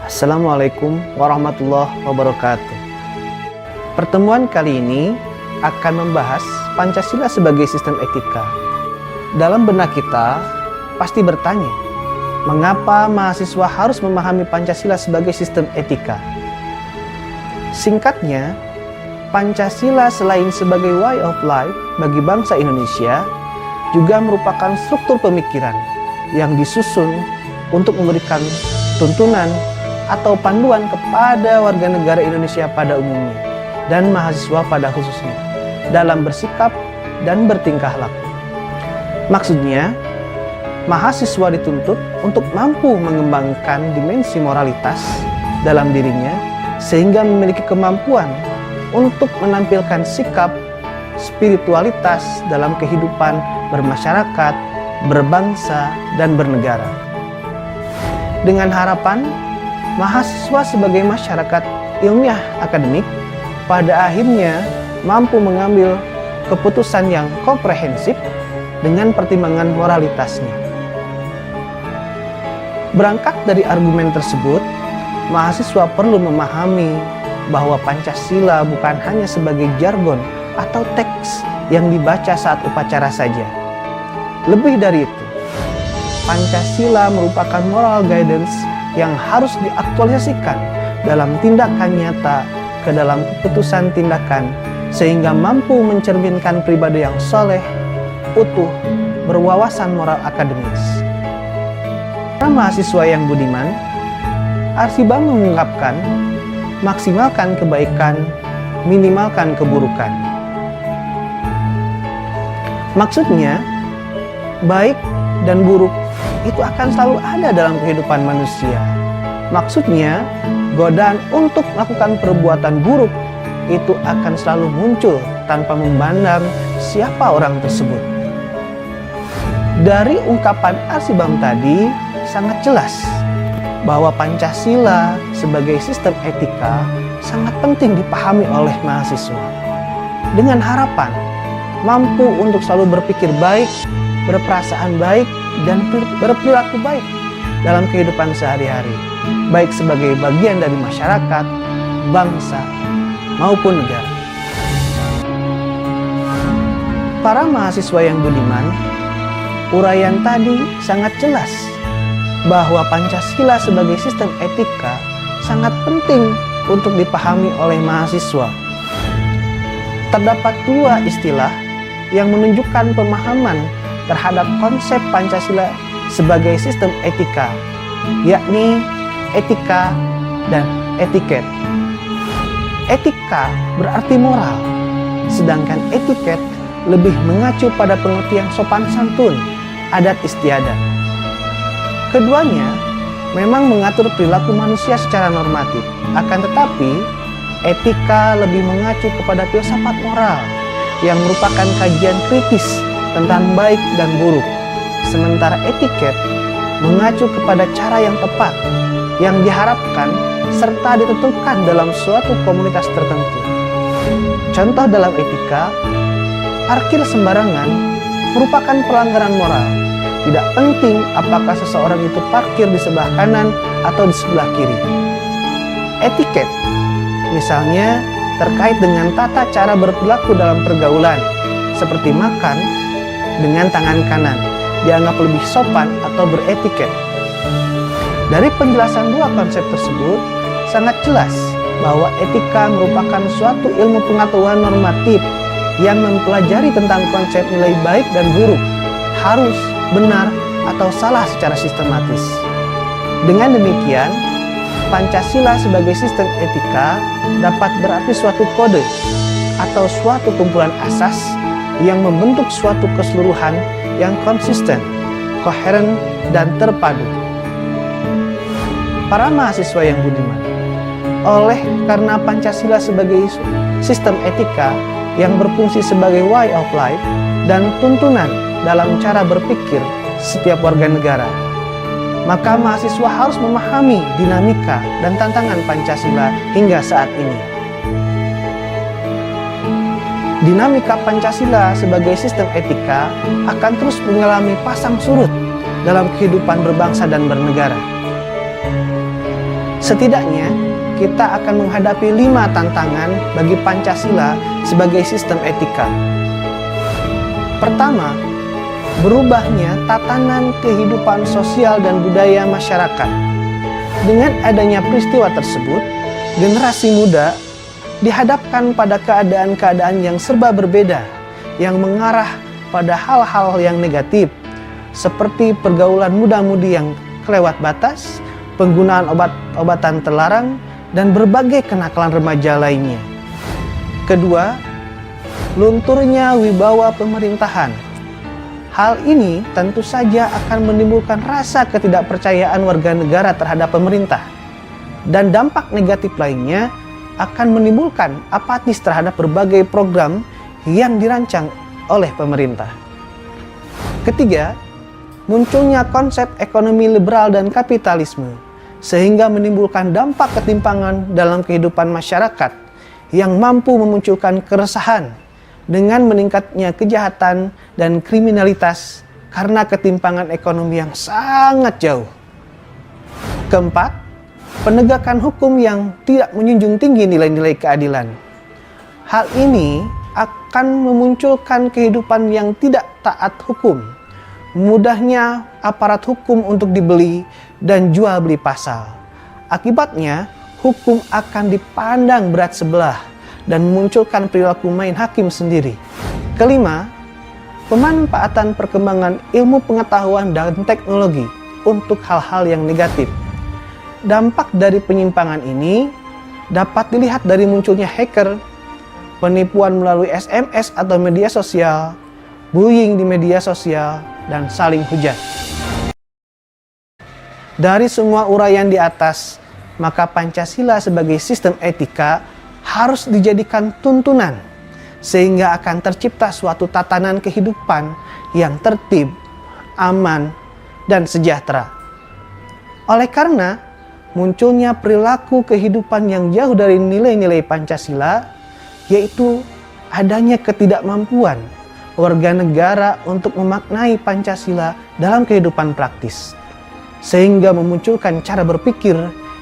Assalamualaikum warahmatullahi wabarakatuh. Pertemuan kali ini akan membahas Pancasila sebagai sistem etika. Dalam benak kita pasti bertanya, mengapa mahasiswa harus memahami Pancasila sebagai sistem etika? Singkatnya, Pancasila selain sebagai way of life bagi bangsa Indonesia, juga merupakan struktur pemikiran yang disusun untuk memberikan tuntunan atau panduan kepada warga negara Indonesia pada umumnya dan mahasiswa pada khususnya dalam bersikap dan bertingkah laku. Maksudnya, mahasiswa dituntut untuk mampu mengembangkan dimensi moralitas dalam dirinya sehingga memiliki kemampuan untuk menampilkan sikap spiritualitas dalam kehidupan bermasyarakat, berbangsa, dan bernegara. Dengan harapan mahasiswa sebagai masyarakat ilmiah akademik pada akhirnya mampu mengambil keputusan yang komprehensif dengan pertimbangan moralitasnya. Berangkat dari argumen tersebut, mahasiswa perlu memahami bahwa Pancasila bukan hanya sebagai jargon atau teks yang dibaca saat upacara saja. Lebih dari itu, Pancasila merupakan moral guidance yang harus diaktualisasikan dalam tindakan nyata ke dalam keputusan tindakan sehingga mampu mencerminkan pribadi yang soleh, utuh, berwawasan moral akademis. Para mahasiswa yang budiman, Arsibam mengungkapkan, maksimalkan kebaikan, minimalkan keburukan. Maksudnya, baik dan buruk itu akan selalu ada dalam kehidupan manusia. Maksudnya, godaan untuk melakukan perbuatan buruk itu akan selalu muncul tanpa memandang siapa orang tersebut. Dari ungkapan Arsibam tadi sangat jelas bahwa Pancasila sebagai sistem etika sangat penting dipahami oleh mahasiswa. Dengan harapan mampu untuk selalu berpikir baik, berperasaan baik, dan berperilaku baik dalam kehidupan sehari-hari, baik sebagai bagian dari masyarakat, bangsa, maupun negara. Para mahasiswa yang budiman, uraian tadi sangat jelas bahwa Pancasila sebagai sistem etika sangat penting untuk dipahami oleh mahasiswa. Terdapat dua istilah yang menunjukkan pemahaman terhadap konsep Pancasila sebagai sistem etika, yakni etika dan etiket. Etika berarti moral, sedangkan etiket lebih mengacu pada pengertian sopan santun, adat istiadat. Keduanya memang mengatur perilaku manusia secara normatif, akan tetapi etika lebih mengacu kepada filsafat moral yang merupakan kajian kritis tentang baik dan buruk, sementara etiket mengacu kepada cara yang tepat yang diharapkan serta ditentukan dalam suatu komunitas tertentu. Contoh dalam etika, parkir sembarangan merupakan pelanggaran moral. Tidak penting apakah seseorang itu parkir di sebelah kanan atau di sebelah kiri. Etiket, misalnya terkait dengan tata cara berperilaku dalam pergaulan, seperti makan dengan tangan kanan, dianggap lebih sopan atau beretiket. Dari penjelasan dua konsep tersebut, sangat jelas bahwa etika merupakan suatu ilmu pengetahuan normatif yang mempelajari tentang konsep nilai baik dan buruk, harus, benar, atau salah secara sistematis. Dengan demikian, Pancasila sebagai sistem etika dapat berarti suatu kode atau suatu kumpulan asas yang membentuk suatu keseluruhan yang konsisten, koheren, dan terpadu. Para mahasiswa yang budiman, oleh karena Pancasila sebagai sistem etika yang berfungsi sebagai way of life dan tuntunan dalam cara berpikir setiap warga negara, maka mahasiswa harus memahami dinamika dan tantangan Pancasila hingga saat ini. Dinamika Pancasila sebagai sistem etika akan terus mengalami pasang surut dalam kehidupan berbangsa dan bernegara. Setidaknya, kita akan menghadapi 5 tantangan bagi Pancasila sebagai sistem etika. Pertama, berubahnya tatanan kehidupan sosial dan budaya masyarakat. Dengan adanya peristiwa tersebut, generasi muda dihadapkan pada keadaan-keadaan yang serba berbeda, yang mengarah pada hal-hal yang negatif, seperti pergaulan muda-mudi yang kelewat batas, penggunaan obat-obatan terlarang, dan berbagai kenakalan remaja lainnya. Kedua, lunturnya wibawa pemerintahan. Hal ini tentu saja akan menimbulkan rasa ketidakpercayaan warga negara terhadap pemerintah, dan dampak negatif lainnya akan menimbulkan apatis terhadap berbagai program yang dirancang oleh pemerintah. Ketiga, munculnya konsep ekonomi liberal dan kapitalisme, sehingga menimbulkan dampak ketimpangan dalam kehidupan masyarakat yang mampu memunculkan keresahan dengan meningkatnya kejahatan dan kriminalitas karena ketimpangan ekonomi yang sangat jauh. Keempat, penegakan hukum yang tidak menjunjung tinggi nilai-nilai keadilan. Hal ini akan memunculkan kehidupan yang tidak taat hukum, mudahnya aparat hukum untuk dibeli dan jual beli pasal. Akibatnya, hukum akan dipandang berat sebelah dan memunculkan perilaku main hakim sendiri. Kelima, pemanfaatan perkembangan ilmu pengetahuan dan teknologi untuk hal-hal yang negatif. Dampak dari penyimpangan ini dapat dilihat dari munculnya hacker, penipuan melalui SMS atau media sosial, bullying di media sosial, dan saling hujat. Dari semua uraian di atas, maka Pancasila sebagai sistem etika harus dijadikan tuntunan, sehingga akan tercipta suatu tatanan kehidupan yang tertib, aman, dan sejahtera. Oleh karena munculnya perilaku kehidupan yang jauh dari nilai-nilai Pancasila, yaitu adanya ketidakmampuan warga negara untuk memaknai Pancasila dalam kehidupan praktis, sehingga memunculkan cara berpikir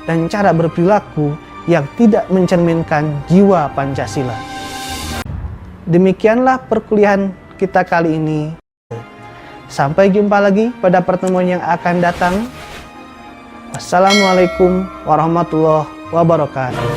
dan cara berperilaku yang tidak mencerminkan jiwa Pancasila. Demikianlah perkuliahan kita kali ini. Sampai jumpa lagi pada pertemuan yang akan datang. Wassalamualaikum warahmatullahi wabarakatuh.